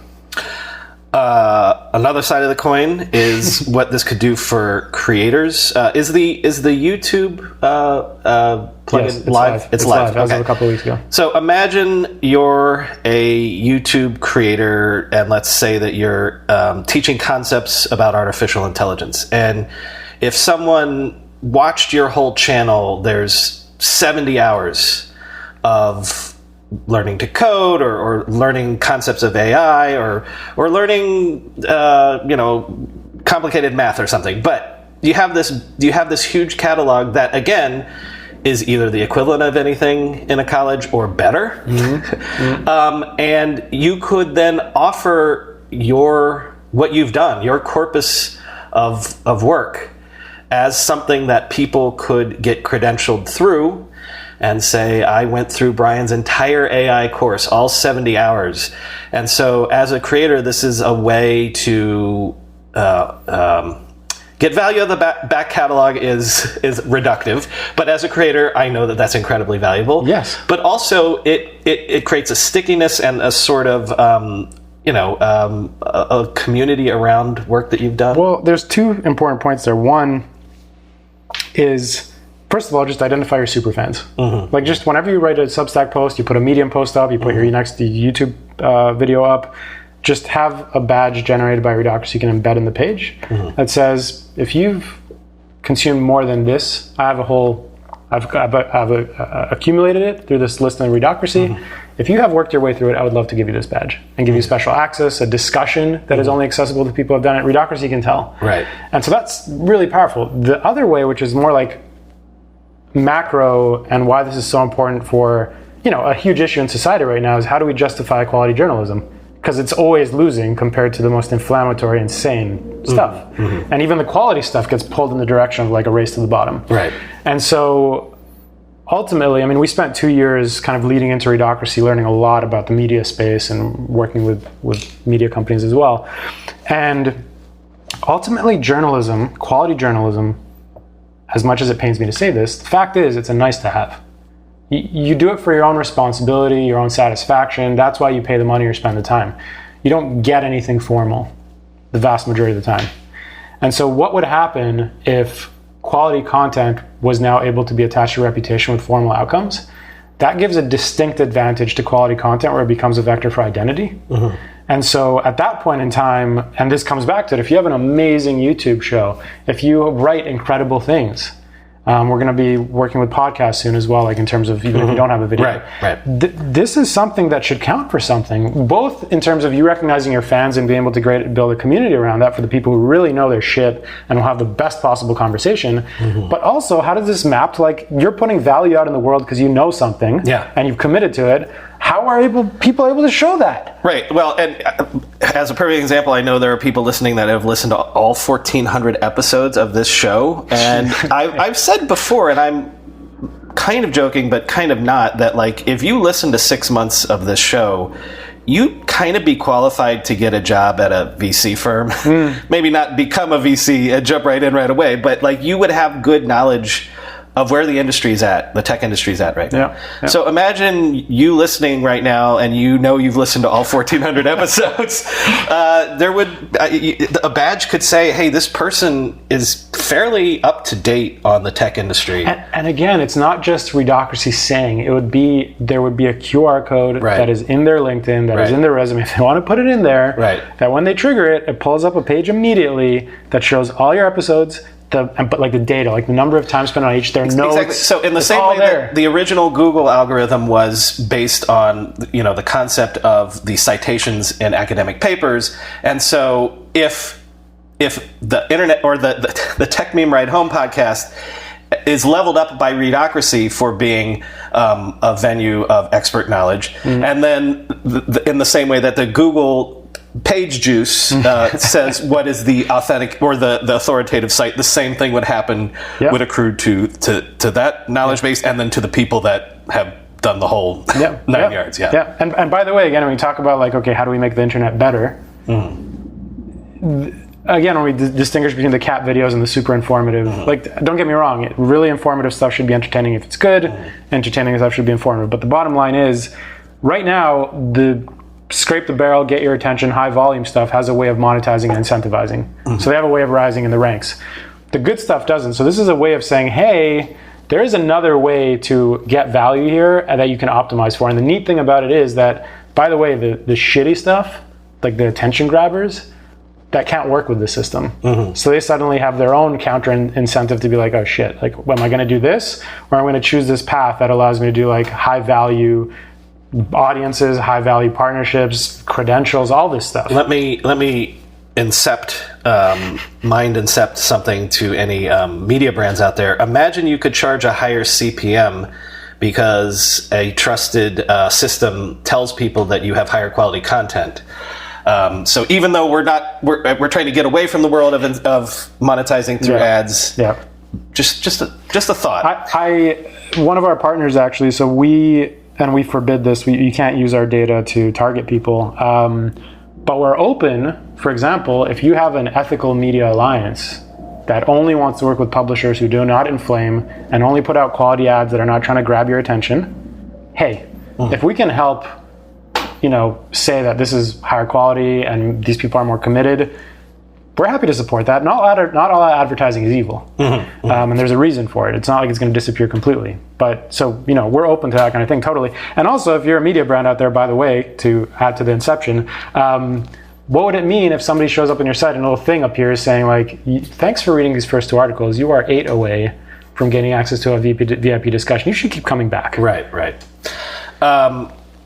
Another side of the coin is what this could do for creators. Is the YouTube plugin Yes, live? It's live. As of a couple of weeks ago. So imagine you're a YouTube creator, and let's say that you're teaching concepts about artificial intelligence. And if someone watched your whole channel, there's 70 hours of learning to code or learning concepts of AI or learning complicated math or something. But you have this huge catalog that again is either the equivalent of anything in a college or better. Mm-hmm. Mm-hmm. And you could then offer what you've done, your corpus of work, as something that people could get credentialed through and say, I went through Brian's entire AI course, all 70 hours. And so as a creator, this is a way to get value of the back catalog is reductive. But as a creator, I know that that's incredibly valuable. Yes. But also it creates a stickiness and a sort of, a community around work that you've done. Well, there's two important points there. One is, first of all, just identify your super fans. Mm-hmm. Just whenever you write a Substack post, you put a Medium post up, you put your next YouTube video up, just have a badge generated by Readocracy you can embed in the page that says, if you've consumed more than this, I've accumulated it through this list in Readocracy. Mm-hmm. If you have worked your way through it, I would love to give you this badge and give you special access, a discussion that is only accessible to people who have done it. Readocracy can tell. Right. And so that's really powerful. The other way, which is more macro and why this is so important for, a huge issue in society right now, is how do we justify quality journalism? Because it's always losing compared to the most inflammatory, insane stuff. Mm-hmm. And even the quality stuff gets pulled in the direction of a race to the bottom. Right. And so ultimately, we spent 2 years kind of leading into Readocracy, learning a lot about the media space and working with media companies as well. And ultimately journalism, quality journalism, as much as it pains me to say this, the fact is it's a nice to have. You do it for your own responsibility, your own satisfaction. That's why you pay the money or spend the time. You don't get anything formal the vast majority of the time. And so what would happen if quality content was now able to be attached to reputation with formal outcomes? That gives a distinct advantage to quality content where it becomes a vector for identity. Mm-hmm. And so at that point in time, and this comes back to it, if you have an amazing YouTube show, if you write incredible things, we're going to be working with podcasts soon as well, in terms of even if you don't have a video. Right. This is something that should count for something, both in terms of you recognizing your fans and being able to build a community around that for the people who really know their shit and will have the best possible conversation. Mm-hmm. But also, how does this map to you're putting value out in the world because you know something and you've committed to it. How are people able to show that? Right. Well, and as a perfect example, I know there are people listening that have listened to all 1,400 episodes of this show. And I've said before, and I'm kind of joking, but kind of not, that like if you listen to 6 months of this show, you kind of be qualified to get a job at a VC firm. Maybe not become a VC and jump right in right away, but like you would have good knowledge of where the industry's at, the tech industry's at right now. Yeah. So imagine you listening right now, and you know you've listened to all 1,400 episodes. A badge could say, "Hey, this person is fairly up to date on the tech industry." And again, it's not just Readocracy saying. There would be a QR code that is in their LinkedIn, that is in their resume. If they want to put it in there, that when they trigger it, it pulls up a page immediately that shows all your episodes. But like the data, like the number of time spent on each, there are notes. Exactly. So in the same way that the original Google algorithm was based on, the concept of the citations in academic papers, and so if the internet or the Techmeme Ride Home podcast is leveled up by Readocracy for being a venue of expert knowledge, and then in the same way that the Google page juice says what is the authentic or the authoritative site, the same thing would happen, would accrue to that knowledge base, and then to the people that have done the whole 9 yards. Yeah. And by the way, again, when we talk about like, okay, how do we make the internet better? Again, when we distinguish between the cat videos and the super informative, like, don't get me wrong, really informative stuff should be entertaining if it's good, entertaining stuff should be informative. But the bottom line is, right now, the scrape the barrel, get your attention, high volume stuff has a way of monetizing and incentivizing. So they have a way of rising in the ranks. The good stuff doesn't. So this is a way of saying, hey, there is another way to get value here and that you can optimize for. And the neat thing about it is that, by the way, the shitty stuff, like the attention grabbers, that can't work with the system. So they suddenly have their own counter incentive to be like, oh shit, like, am I going to do this? Or I'm going to choose this path that allows me to do like high value audiences, high value partnerships, credentials, all this stuff. Let me mind incept something to any media brands out there. Imagine you could charge a higher CPM because a trusted system tells people that you have higher quality content. So even though we're trying to get away from the world of monetizing through ads. Just a thought. One of our partners actually, so we forbid this. You can't use our data to target people. But we're open, for example, if you have an ethical media alliance that only wants to work with publishers who do not inflame and only put out quality ads that are not trying to grab your attention, hey, if we can help, say that this is higher quality and these people are more committed, we're happy to support that. Not all advertising is evil. And there's a reason for it. It's not like it's going to disappear completely. But so, we're open to that kind of thing, totally. And also, if you're a media brand out there, by the way, to add to the inception, what would it mean if somebody shows up on your site and a little thing appears saying like, thanks for reading these first 2 articles. You are 8 away from getting access to a VIP discussion. You should keep coming back. Right.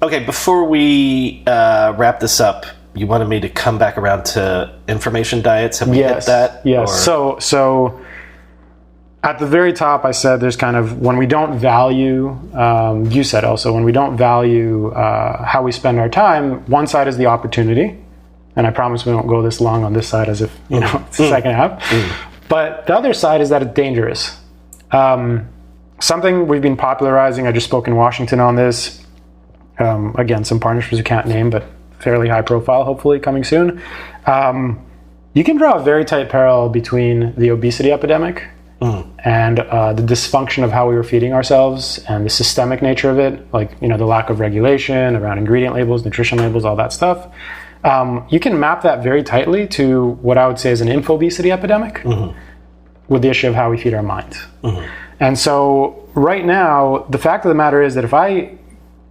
Okay, before we wrap this up, you wanted me to come back around to information diets. Have we hit that? Yes. Or? So at the very top, I said there's kind of when we don't value, you said also, when we don't value how we spend our time, one side is the opportunity. And I promise we won't go this long on this side as if, it's the second half. But the other side is that it's dangerous. Something we've been popularizing, I just spoke in Washington on this. Again, some partnerships we can't name, but fairly high profile, hopefully coming soon. You can draw a very tight parallel between the obesity epidemic and the dysfunction of how we were feeding ourselves and the systemic nature of it, like the lack of regulation around ingredient labels, nutrition labels, all that stuff. You can map that very tightly to what I would say is an infobesity epidemic with the issue of how we feed our minds. And so right now, the fact of the matter is that if I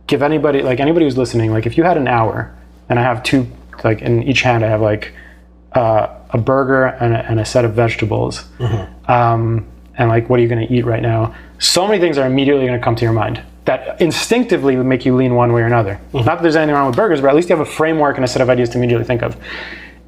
give anybody who's listening, like if you had an hour and I have 2, like in each hand I have like a burger and a set of vegetables, and like, what are you going to eat right now? So many things are immediately going to come to your mind that instinctively would make you lean one way or another. Not that there's anything wrong with burgers, but at least you have a framework and a set of ideas to immediately think of.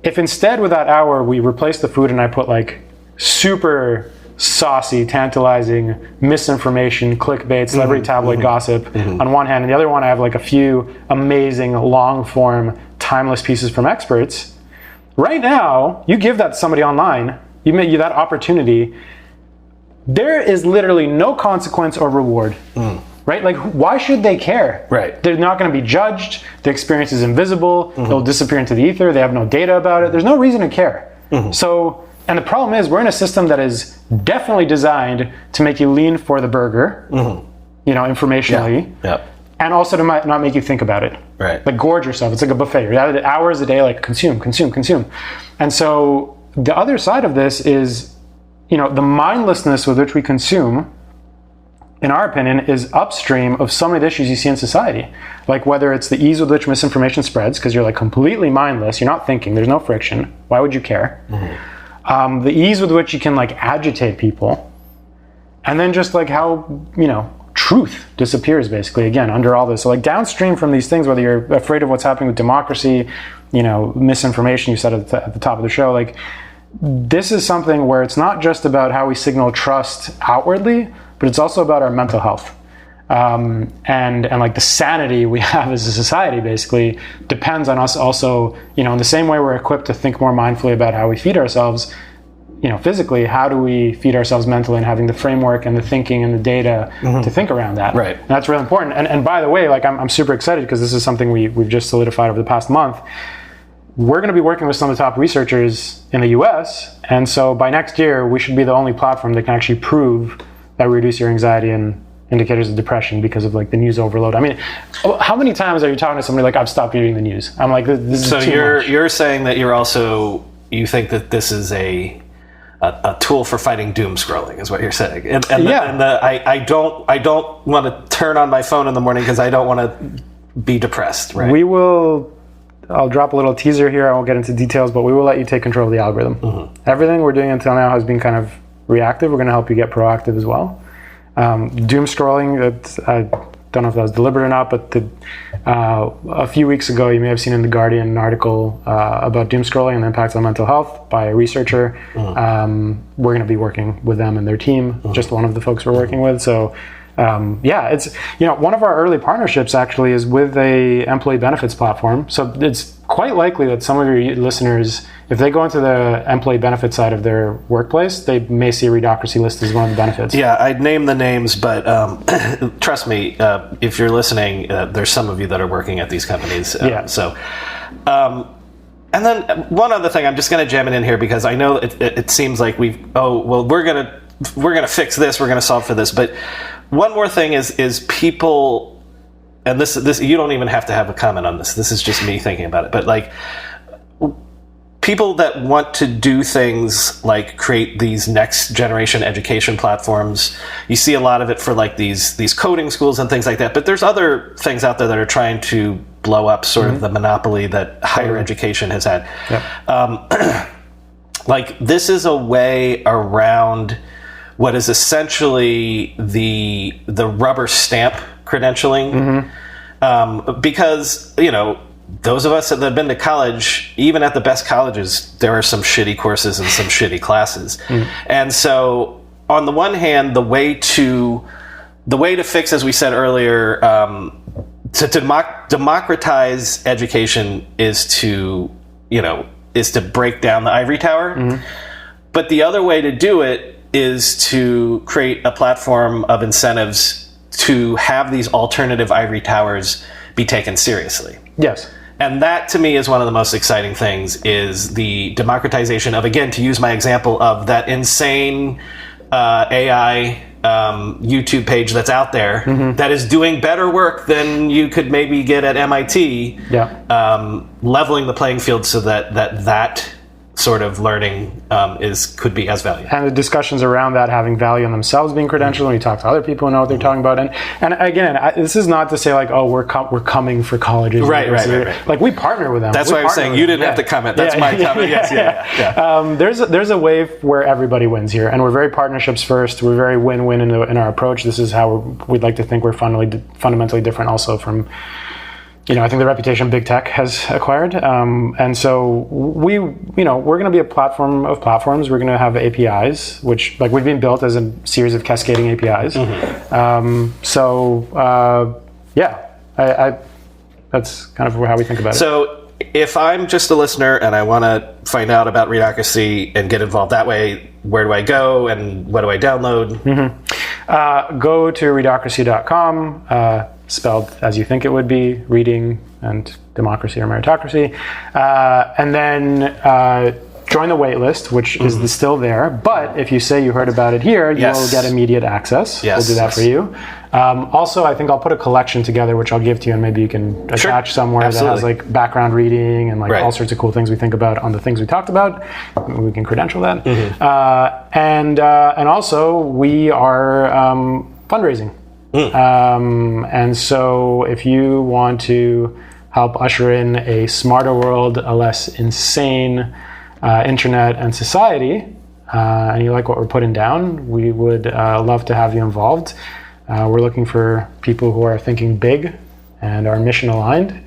If instead with that hour we replace the food and I put like super saucy, tantalizing misinformation, clickbait, celebrity tabloid gossip on one hand, and the other one I have like a few amazing long form, timeless pieces from experts. Right now, you give that to somebody online, you make you that opportunity, there is literally no consequence or reward. Right? Like, why should they care? Right. They're not going to be judged. The experience is invisible. They'll disappear into the ether. They have no data about it. There's no reason to care. So, and the problem is we're in a system that is definitely designed to make you lean for the burger, you know, informationally, and also to not make you think about it. Right. Like, gorge yourself. It's like a buffet. You're at it hours a day, like consume. And so the other side of this is, you know, the mindlessness with which we consume, in our opinion, is upstream of so many of the issues you see in society. Like whether it's the ease with which misinformation spreads, because you're like completely mindless, you're not thinking, there's no friction, why would you care? The ease with which you can like agitate people, and then just like how, you know, truth disappears basically, again, under all this. So like downstream from these things, whether you're afraid of what's happening with democracy, you know, misinformation, you said at the top of the show, like this is something where it's not just about how we signal trust outwardly, but it's also about our mental health. And like the sanity we have as a society basically depends on us also, you know, in the same way we're equipped to think more mindfully about how we feed ourselves, you know, physically, how do we feed ourselves mentally, and having the framework and the thinking and the data to think around that. Right. And that's really important. And by the way, like I'm super excited because this is something we've just solidified over the past month. We're going to be working with some of the top researchers in the US. And so by next year, we should be the only platform that can actually prove that we reduce your anxiety and indicators of depression because of like the news overload. I mean, how many times are you talking to somebody like, I've stopped reading the news? I'm like, this is so too much. you're saying that you think that this is a tool for fighting doom scrolling, is what you're saying. I don't want to turn on my phone in the morning because I don't want to be depressed, right? I'll drop a little teaser here. I won't get into details, but we will let you take control of the algorithm. Everything we're doing until now has been kind of reactive. We're going to help you get proactive as well. Doom scrolling, I don't know if that was deliberate or not, but a few weeks ago, you may have seen in The Guardian an article about doom scrolling and the impacts on mental health by a researcher. We're going to be working with them and their team, just one of the folks we're working with. So it's, you know, one of our early partnerships actually is with a employee benefits platform. So it's quite likely that some of your listeners, if they go into the employee benefits side of their workplace, they may see a Readocracy list as one of the benefits. Yeah, I'd name the names, but trust me, if you're listening, there's some of you that are working at these companies. And then one other thing, I'm just going to jam it in here because I know it seems like we're going to fix this, we're going to solve for this, but one more thing is people, and this you don't even have to have a comment on this. This is just me thinking about it. But like people that want to do things like create these next generation education platforms, you see a lot of it for like these coding schools and things like that. But there's other things out there that are trying to blow up sort of the monopoly that higher education has had. Like this is a way around what is essentially the rubber stamp credentialing, because, you know, those of us that have been to college, even at the best colleges, there are some shitty courses and some shitty classes. And so on the one hand, the way to fix, as we said earlier, to democratize education is to break down the ivory tower. But the other way to do it is to create a platform of incentives to have these alternative ivory towers be taken seriously. Yes. And that, to me, is one of the most exciting things, is the democratization of, again, to use my example of that insane AI YouTube page that's out there that is doing better work than you could maybe get at MIT, leveling the playing field so that sort of learning could be as valuable. And the discussions around that having value in themselves being credentialed when you talk to other people who know what they're talking about. And again, this is not to say like, oh, we're coming for colleges. Right. Like we partner with them. That's why I was saying you didn't have to comment. That's my comment. Yes. There's a way where everybody wins here, and we're very partnerships first. We're very win-win in our approach. This is how we'd like to think we're fundamentally different also from I think the reputation big tech has acquired. And so we're going to be a platform of platforms. We're going to have APIs, which like we've been built as a series of cascading APIs. That's kind of how we think about it. So if I'm just a listener and I want to find out about Readocracy and get involved that way, where do I go and what do I download? Go to readocracy.com, spelled as you think it would be, reading and democracy or meritocracy. And then join the waitlist, which is still there. But if you say you heard about it here, you will get immediate access. We'll do that for you. Also, I think I'll put a collection together, which I'll give to you, and maybe you can attach somewhere that has like background reading and like all sorts of cool things we think about on the things we talked about. We can credential that. And also, we are fundraising. And so if you want to help usher in a smarter world, a less insane internet and society, and you like what we're putting down, we would love to have you involved. We're looking for people who are thinking big and are mission aligned,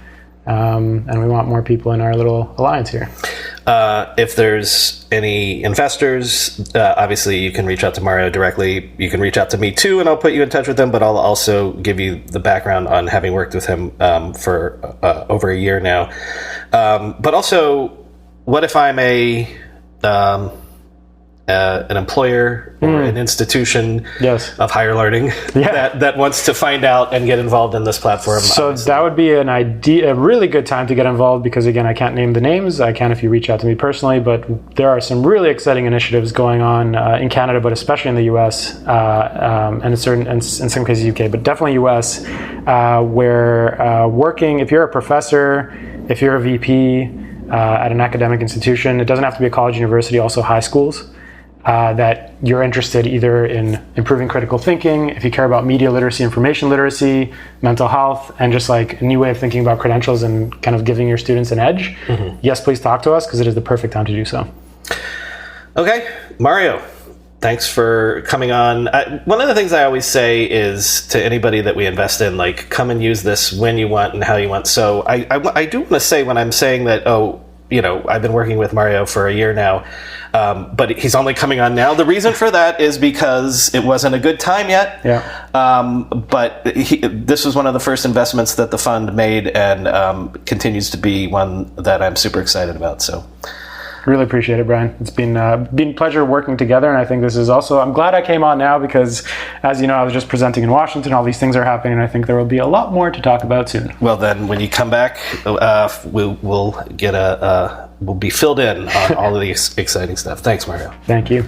and we want more people in our little alliance here. If there's any investors, obviously you can reach out to Mario directly. You can reach out to me too, and I'll put you in touch with them, but I'll also give you the background on having worked with him for over a year now. But also, what if I'm an employer or an institution of higher learning that wants to find out and get involved in this platform? So obviously. That would be a really good time to get involved, because again, I can't name the names. I can if you reach out to me personally, but there are some really exciting initiatives going on in Canada, but especially in the US, and in some cases UK, but definitely US, where working, if you're a professor, if you're a VP at an academic institution, it doesn't have to be a college, university, also high schools, that you're interested either in improving critical thinking, if you care about media literacy, information literacy, mental health, and just like a new way of thinking about credentials and kind of giving your students an edge, yes, please talk to us, because it is the perfect time to do so. Okay, Mario, thanks for coming on. One of the things I always say is to anybody that we invest in, like, come and use this when you want and how you want. So I do want to say, when I'm saying that, I've been working with Mario for a year now, but he's only coming on now. The reason for that is because it wasn't a good time yet. But this was one of the first investments that the fund made, and continues to be one that I'm super excited about. So, really appreciate it, Brian. It's been a pleasure working together, and I think this is also, I'm glad I came on now, because as you know, I was just presenting in Washington, all these things are happening, and I think there will be a lot more to talk about soon. Well, then when you come back, we'll be filled in on all of the exciting stuff. Thanks, Mario. Thank you.